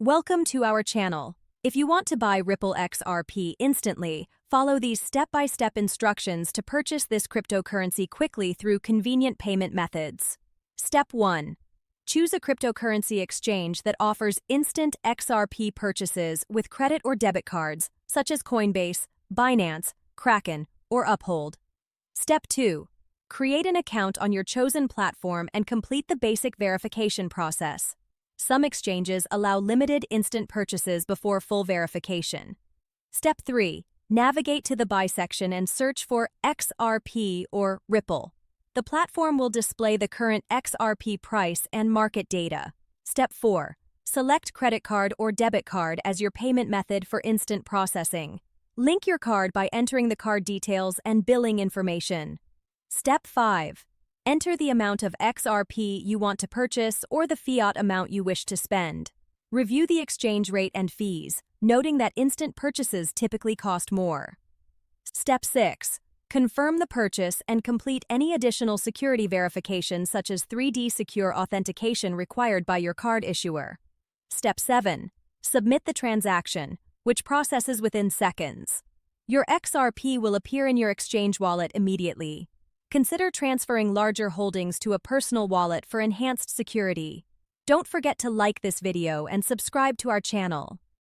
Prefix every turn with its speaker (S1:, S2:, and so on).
S1: Welcome to our channel. If you want to buy Ripple XRP instantly, follow these step-by-step instructions to purchase this cryptocurrency quickly through convenient payment methods. Step 1. Choose a cryptocurrency exchange that offers instant XRP purchases with credit or debit cards, such as Coinbase, Binance, Kraken, or Uphold. Step 2. Create an account on your chosen platform and complete the basic verification process. Some exchanges allow limited instant purchases before full verification. Step 3. Navigate to the buy section and search for XRP or Ripple. The platform will display the current XRP price and market data. Step 4. Select credit card or debit card as your payment method for instant processing. Link your card by entering the card details and billing information. Step 5. Enter the amount of XRP you want to purchase or the fiat amount you wish to spend. Review the exchange rate and fees, noting that instant purchases typically cost more. Step 6. Confirm the purchase and complete any additional security verification such as 3D secure authentication required by your card issuer. Step 7. Submit the transaction, which processes within seconds. Your XRP will appear in your exchange wallet immediately. Consider transferring larger holdings to a personal wallet for enhanced security. Don't forget to like this video and subscribe to our channel.